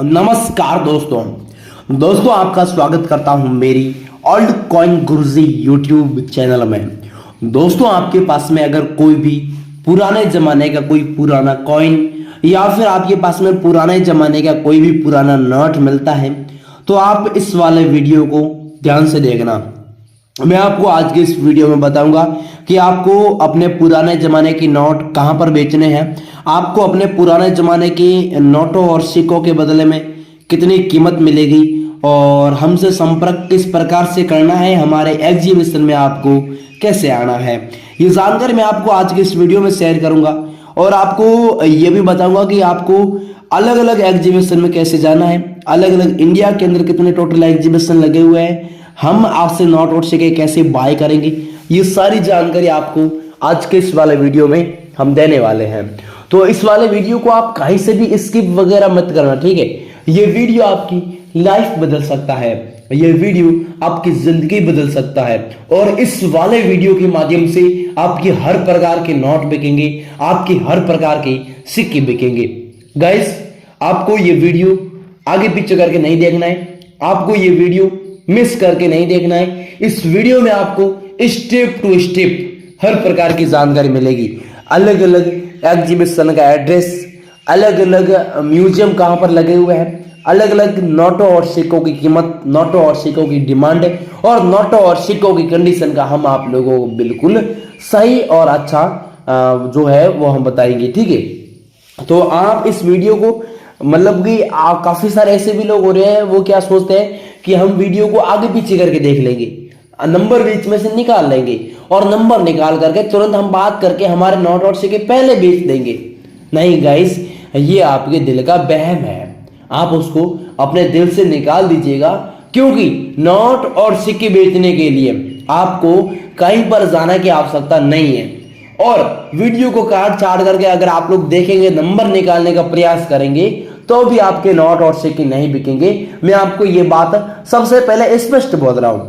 नमस्कार दोस्तों आपका स्वागत करता हूं मेरी ओल्ड कॉइन गुरुजी यूट्यूब चैनल में। दोस्तों आपके पास में अगर कोई भी पुराने जमाने का कोई पुराना कॉइन या फिर आपके पास में पुराने जमाने का कोई भी पुराना नोट मिलता है तो आप इस वाले वीडियो को ध्यान से देखना। मैं आपको आज के इस वीडियो में बताऊंगा कि आपको अपने पुराने जमाने के नोट कहां पर बेचने हैं, आपको अपने पुराने जमाने के नोटों और सिक्कों के बदले में कितनी कीमत मिलेगी और हमसे संपर्क किस प्रकार से करना है, हमारे एग्जीबिशन में आपको कैसे आना है, ये जानकारी मैं आपको आज के इस वीडियो में शेयर करूंगा। और आपको ये भी बताऊंगा कि आपको अलग अलग एग्जीबिशन में कैसे जाना है, अलग अलग इंडिया के अंदर कितने टोटल एग्जीबिशन लगे हुए हैं, हम आपसे नोट और सिक्के कैसे बाय करेंगे, ये सारी जानकारी आपको आज के इस वाले वीडियो में हम देने वाले हैं। तो इस वाले वीडियो को आप कहीं से भी स्किप वगैरह मत करना, ठीक है। ये वीडियो आपकी लाइफ बदल सकता है, ये वीडियो आपकी जिंदगी बदल सकता है और इस वाले वीडियो के माध्यम से आपकी हर प्रकार के नोट बिकेंगे, आपकी हर प्रकार के सिक्के बिकेंगे। गाइस, आपको ये वीडियो आगे पीछे करके नहीं देखना है, आपको ये वीडियो मिस करके नहीं देखना है। इस वीडियो में आपको स्टेप टू स्टेप हर प्रकार की जानकारी मिलेगी, अलग अलग एग्जीबिशन का एड्रेस, अलग अलग म्यूजियम कहां पर लगे हुए हैं, अलग अलग नोटों और सिक्कों की कीमत, नोटों और सिक्कों की डिमांड और नोटों और सिक्कों की कंडीशन का हम आप लोगों को बिल्कुल सही और अच्छा जो है वो हम बताएंगे, ठीक है। तो आप इस वीडियो को मतलब कि काफी सारे ऐसे भी लोग हो रहे हैं, वो क्या सोचते हैं कि हम वीडियो को आगे पीछे करके देख लेंगे, नंबर बीच में से निकाल लेंगे और नंबर निकाल करके तुरंत हम बात करके हमारे नोट और सिक्के पहले बेच देंगे। नहीं गाइस, ये आपके दिल का वहम है, आप उसको अपने दिल से निकाल दीजिएगा, क्योंकि नोट और सिक्के बेचने के लिए आपको कहीं पर जाने की आवश्यकता नहीं है। और वीडियो को काट छाट करके अगर आप लोग देखेंगे, नंबर निकालने का प्रयास करेंगे तो भी आपके नोट और सिक्के नहीं बिकेंगे। मैं आपको ये बात सबसे पहले स्पष्ट बोल रहा हूं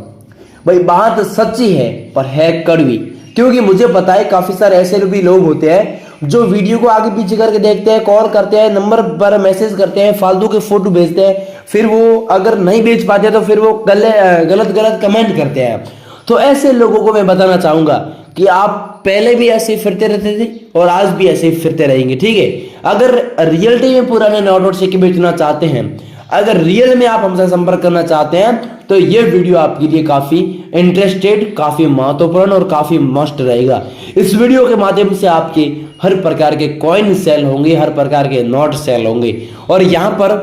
भाई, बात सच्ची है पर है कड़वी, क्योंकि मुझे पता है काफी सारे ऐसे भी लोग होते हैं जो वीडियो को आगे पीछे करके देखते हैं, कॉल करते हैं, नंबर पर मैसेज करते हैं, फालतू के फोटो भेजते हैं, फिर वो अगर नहीं बेच पाते तो फिर वो गलत कमेंट करते हैं। तो ऐसे लोगों को मैं बताना चाहूंगा कि आप पहले भी ऐसे ही फिरते रहते थे और आज भी ऐसे ही फिरते रहेंगे, ठीक है। अगर रियलिटी में पुराने नोट और सिक्के बेचना चाहते हैं, अगर रियल में आप हमसे संपर्क करना चाहते हैं तो ये वीडियो आपके लिए काफी इंटरेस्टेड, काफी महत्वपूर्ण और काफी मस्ट रहेगा। इस वीडियो के माध्यम से आपके हर प्रकार के कॉइन सेल होंगे, हर प्रकार के नोट सेल होंगे और यहाँ पर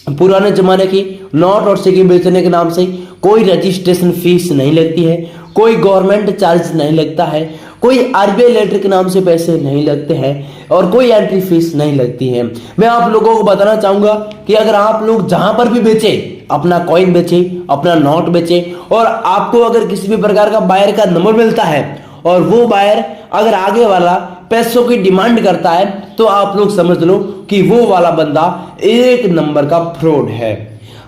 पुराने जमाने की नोट और सिक्के बेचने के नाम से कोई रजिस्ट्रेशन फीस नहीं लगती है, कोई गवर्नमेंट चार्ज नहीं लगता है, कोई आरबीआई लेटर के नाम से पैसे नहीं लगते हैं और कोई एंट्री फीस नहीं लगती है। मैं आप लोगों को बताना चाहूंगा कि अगर आप लोग जहां पर भी बेचे, अपना कॉइन बेचे, अपना नोट बेचे और आपको अगर किसी भी प्रकार का बायर का नंबर मिलता है और वो बायर अगर आगे वाला पैसों की डिमांड करता है तो आप लोग समझ लो कि वो वाला बंदा एक नंबर का फ्रॉड है।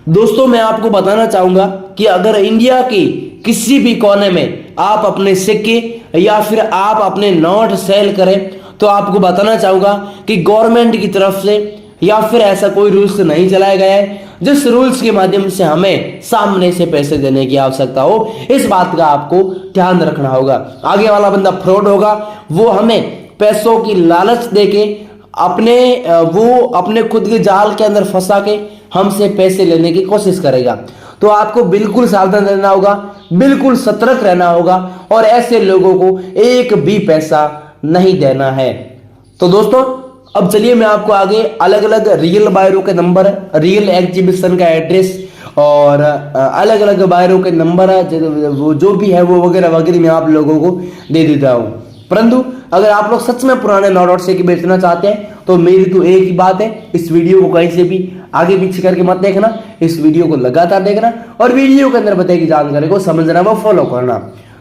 दोस्तों, मैं आपको बताना चाहूंगा कि अगर इंडिया की किसी भी कोने में आप अपने सिक्के या फिर आप अपने नोट सेल करें तो आपको बताना चाहूंगा कि गवर्नमेंट की तरफ से या फिर ऐसा कोई रूल्स नहीं चलाया गया है जिस रूल्स के माध्यम से हमें सामने से पैसे देने की आवश्यकता हो। इस बात का आपको ध्यान रखना होगा। आगे वाला बंदा फ्रॉड होगा, वो हमें पैसों की लालच देके अपने खुद के जाल के अंदर फंसा के हमसे पैसे लेने की कोशिश करेगा। तो आपको बिल्कुल सावधान रहना होगा, बिल्कुल सतर्क रहना होगा और ऐसे लोगों को एक भी पैसा नहीं देना है। तो दोस्तों, अब चलिए मैं आपको आगे अलग अलग रियल बायरों के नंबर, रियल एग्जीबिशन का एड्रेस और अलग अलग बायरों के नंबर जो भी है वो वगैरह वगैरह मैं आप लोगों को दे देता हूं। परंतु अगर आप लोग सच में पुराने नोट और सिक्के बेचना चाहते हैं तो मेरी तो एक ही बात है, इस वीडियो को कहीं से भी आगे पीछे करके मत देखना, इस वीडियो को लगातार देखना और वीडियो के अंदर बताई गई जानकारी को समझना व फॉलो करना।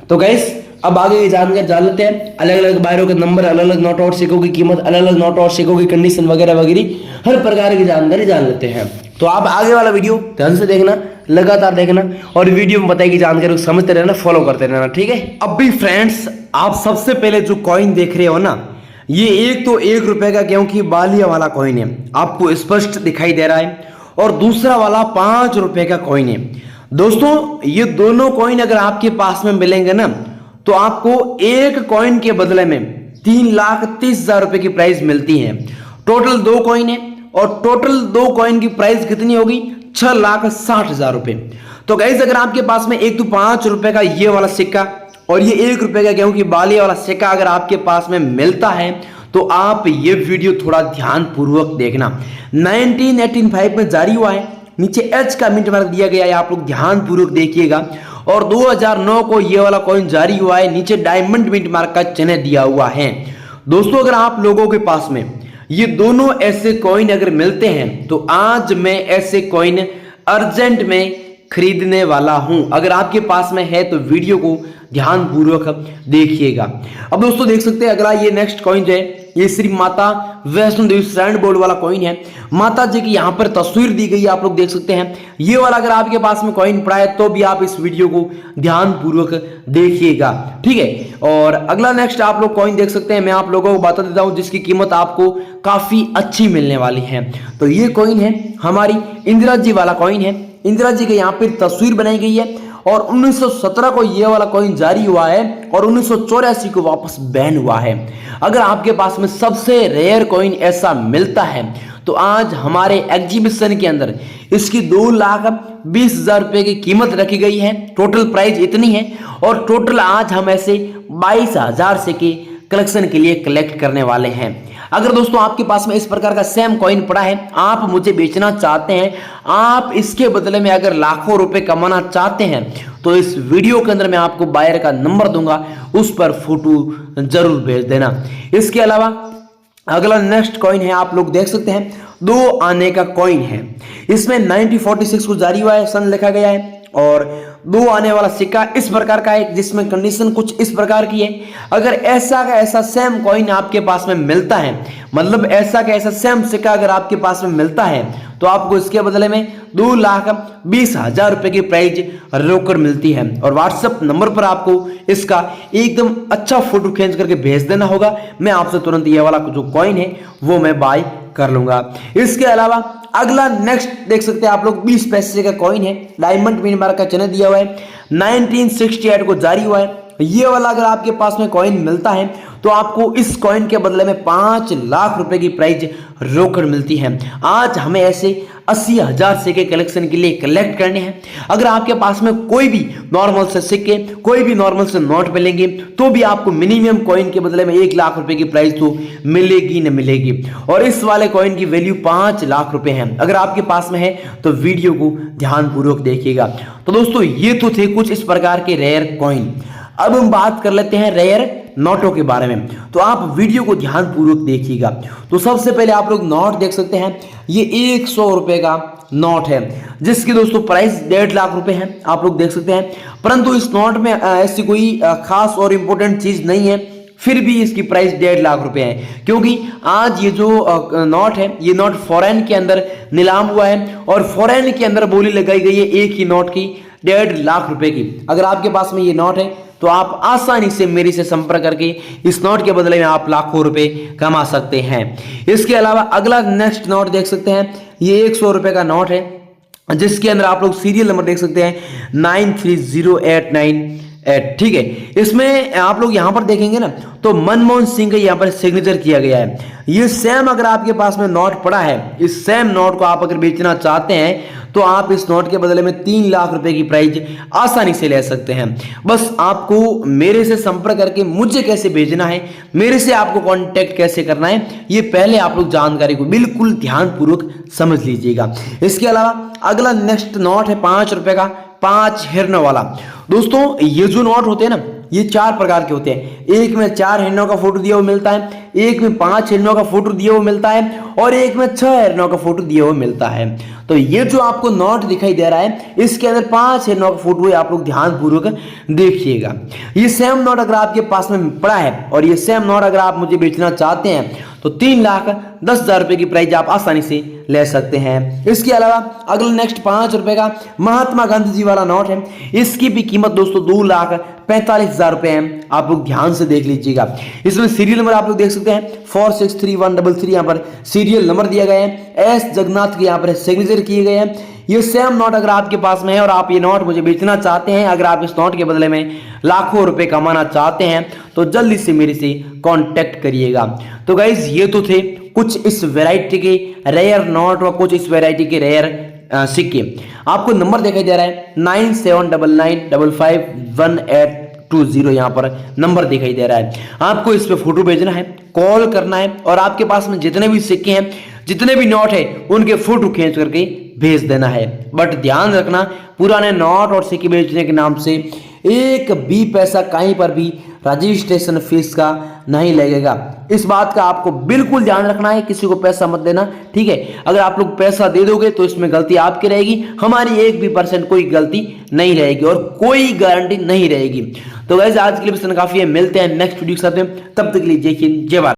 तो गाइस, अब आगे की जानकारी जान लेते हैं, अलग अलग बायरों के नंबर, अलग अलग नोट और सिक्कों की कीमत, अलग अलग नोट और सिक्कों की कंडीशन वगैरह वगैरह हर प्रकार की जानकारी जान लेते हैं। तो आप आगे वाला वीडियो ध्यान से देखना, लगातार देखना और वीडियो में बताई गई जानकारी को समझते रहना, फॉलो करते रहना, ठीक है। अब भी फ्रेंड्स, आप सबसे पहले जो कॉइन देख रहे हो ना, ये एक तो 1 रुपए का क्योंकि बालिया वाला कॉइन है, आपको स्पष्ट दिखाई दे रहा है और दूसरा वाला 5 रुपए का कॉइन है। दोस्तों ये दोनों कॉइन अगर आपके पास में मिलेंगे ना तो आपको एक कॉइन के बदले में 3,30,000 रुपए की प्राइस मिलती है। टोटल 2 कॉइन है और टोटल 2 कॉइन की प्राइस कितनी होगी? 6,60,000 रुपए। तो गाइस अगर आपके पास में एक तो 5 रुपए का ये वाला सिक्का और ये 1 रुपए का गेहूं की बाली वाला सिक्का अगर आपके पास में मिलता है तो आप ये वीडियो थोड़ा ध्यान पूर्वक देखना। 1985 में जारी हुआ है, नीचे एच का मिंट मार्क दिया गया है, आप लोग ध्यान पूर्वक देखिएगा। और 2009 को ये वाला कॉइन जारी हुआ है, नीचे डायमंड मिंट मार्क का चिन्ह दिया हुआ है। दोस्तों अगर आप लोगों के पास में ये दोनों ऐसे कॉइन अगर मिलते हैं तो आज मैं ऐसे कॉइन अर्जेंट में खरीदने वाला हूं। अगर आपके पास में है तो वीडियो को ध्यान पूर्वक देखिएगा। अब दोस्तों देख सकते हैं अगला ये नेक्स्ट कॉइन जो है ये श्री माता वैष्णो देवी श्राइन बोर्ड वाला कॉइन है। माता जी की यहाँ पर तस्वीर दी गई है, आप लोग देख सकते हैं। ये वाला अगर आपके पास में कॉइन पड़ा है तो भी आप इस वीडियो को ध्यान पूर्वक देखिएगा, ठीक है। और अगला नेक्स्ट आप लोग कॉइन देख सकते हैं, मैं आप लोगों को बता देता हूं जिसकी कीमत आपको काफी अच्छी मिलने वाली है। तो ये कॉइन है हमारी इंदिरा जी वाला कॉइन है। इंदिरा जी के यहाँ पर तस्वीर बनाई गई है और 1917 को ये वाला कॉइन जारी हुआ है और 1984 को वापस बैन हुआ है। अगर आपके पास में सबसे रेयर कॉइन ऐसा मिलता है तो आज हमारे एग्जीबिशन के अंदर इसकी 2,20,000 रुपए की कीमत रखी गई है। टोटल प्राइस इतनी है और टोटल आज हम ऐसे 22,000 से के कलेक्शन के लिए कलेक्ट करने वाले हैं। अगर दोस्तों आपके पास में इस प्रकार का सेम कॉइन पड़ा है, आप मुझे बेचना चाहते हैं, आप इसके बदले में अगर लाखों रुपए कमाना चाहते हैं तो इस वीडियो के अंदर मैं आपको बायर का नंबर दूंगा, उस पर फोटो जरूर भेज देना। इसके अलावा अगला नेक्स्ट कॉइन है, आप लोग देख सकते हैं 2 आने का कॉइन है। इसमें 1946 को जारी हुआ है, सन लिखा गया है और 2 आने वाला सिक्का इस प्रकार का है जिसमें कंडीशन कुछ इस प्रकार की है। अगर ऐसा का ऐसा सेम कॉइन आपके पास में मिलता है, मतलब ऐसा का ऐसा सेम सिक्का अगर आपके पास में मिलता है तो आपको इसके बदले में 2,20,000 रुपए की प्राइज रोकड़ मिलती है। और व्हाट्सएप नंबर पर आपको इसका एकदम अच्छा फोटो खींच करके भेज देना होगा। मैं आपसे तुरंत ये वाला जो कॉइन है वो मैं बाय कर लूंगा। इसके अलावा अगला नेक्स्ट देख सकते हैं आप लोग 20 पैसे का कॉइन है, डायमंड मिंट मार्क का चिन्ह दिया हुआ है, 1968 को जारी हुआ है। ये वाला अगर आपके पास में कॉइन मिलता है तो आपको इस कॉइन के बदले में 5 लाख रुपए की प्राइज रोकड़ मिलती है। आज हमें ऐसे 80,000 सिक्के कलेक्शन के लिए कलेक्ट करने हैं। अगर आपके पास में कोई भी नॉर्मल से सिक्के, कोई भी नॉर्मल से नोट मिलेंगे तो भी आपको मिनिमम कॉइन के बदले में 1 लाख रुपए की प्राइस तो मिलेगी न मिलेगी। और इस वाले कॉइन की वैल्यू 5 लाख रुपए है। अगर आपके पास में है तो वीडियो को ध्यान पूर्वक देखिएगा। तो दोस्तों ये तो थे कुछ इस प्रकार के रेयर कॉइन। अब हम बात कर लेते हैं रेयर नोटों के बारे में, तो आप वीडियो को ध्यान पूर्वक देखिएगा। तो सबसे पहले आप लोग नोट देख सकते हैं, ये 100 रुपए का नोट है जिसकी दोस्तों प्राइस 1.5 लाख रुपए है, आप लोग देख सकते हैं। परंतु इस नोट में ऐसी कोई खास और इंपॉर्टेंट चीज नहीं है, फिर भी इसकी प्राइस 1.5 लाख रुपए है क्योंकि आज ये जो नोट है ये नोट फॉरेन के अंदर नीलाम हुआ है और फॉरेन के अंदर बोली लगाई गई है एक ही नोट की 1.5 लाख रुपए की। अगर आपके पास में ये नोट है तो आप आसानी से मेरे से संपर्क करके इस नोट के बदले में आप लाखों रुपए कमा सकते हैं। इसके अलावा अगला नेक्स्ट नोट देख सकते हैं, ये 100 रुपए का नोट है जिसके अंदर आप लोग सीरियल नंबर देख सकते हैं 930898, ठीक है। इसमें आप लोग यहां पर देखेंगे ना तो मनमोहन सिंह का यहां पर सिग्नेचर किया गया है। ये सेम अगर आपके पास में नोट पड़ा है, इस सेम नोट को आप अगर बेचना चाहते हैं तो आप इस नोट के बदले में 3 लाख रुपए की प्राइज आसानी से ले सकते हैं। बस आपको मेरे से संपर्क करके मुझे कैसे भेजना है, मेरे से आपको कांटेक्ट कैसे करना है, ये पहले आप लोग जानकारी को बिल्कुल ध्यानपूर्वक समझ लीजिएगा। इसके अलावा अगला नेक्स्ट नोट है 5 रुपए का, 5 हिरणों वाला। दोस्तों ये जो नोट होते हैं ना ये 4 प्रकार के होते हैं। एक में 4 हिरणों का फोटो दिया हुआ मिलता है, एक में 5 हिरणों का फोटो दिया हुआ मिलता है और एक में 6 हिरणों का फोटो दिया हुआ मिलता है। तो ये जो आपको नोट दिखाई दे रहा है इसके अंदर 5 हिरणों का फोटो है, आप लोग ध्यानपूर्वक देखिएगा। ये सेम नोट अगर आपके पास में पड़ा है और ये सेम नोट अगर आप मुझे बेचना चाहते हैं तो 3,10,000 रुपए की प्राइज आप आसानी से ले सकते हैं। इसके अलावा अगला नेक्स्ट 5 रुपए का महात्मा गांधी जी वाला नोट है, इसकी भी कीमत दोस्तों 2,45,000 रुपए है। आप लोग ध्यान से देख लीजिएगा, इसमें सीरियल नंबर आप लोग देख सकते हैं 463133, यहाँ पर सीरियल नंबर दिया गया है, एस जगन्नाथ के यहाँ पर सिग्नेचर किए गए हैं। ये सेम नोट अगर आपके पास में है और आप ये नोट मुझे बेचना चाहते हैं, अगर आप इस नोट के बदले में लाखों रुपए कमाना चाहते हैं तो जल्दी से मेरे से कांटेक्ट करिएगा। तो गाइज ये तो थे कुछ इस वैरायटी के रेयर नोट और कुछ इस वैरायटी के रेयर सिक्के। आपको नंबर दिखाई दे रहा है 9799551820, यहाँ पर नंबर दिखाई दे रहा है। आपको इस पे फोटो भेजना है, कॉल करना है और आपके पास में जितने भी सिक्के हैं, जितने भी नोट है, उनके फोटो खींच करके भेज देना है। बट ध्यान रखना, पुराने नोट और सिक्के बेचने के नाम से एक भी पैसा कहीं पर भी रजिस्ट्रेशन फीस का नहीं लगेगा। इस बात का आपको बिल्कुल ध्यान रखना है, किसी को पैसा मत देना, ठीक है। अगर आप लोग पैसा दे दोगे तो इसमें गलती आपकी रहेगी, हमारी 1% कोई गलती नहीं रहेगी और कोई गारंटी नहीं रहेगी। तो वैसे आज के लिए बस काफी है, मिलते हैं नेक्स्ट वीडियो के साथ में, तब तक के लिए जय हिंद जय भारत।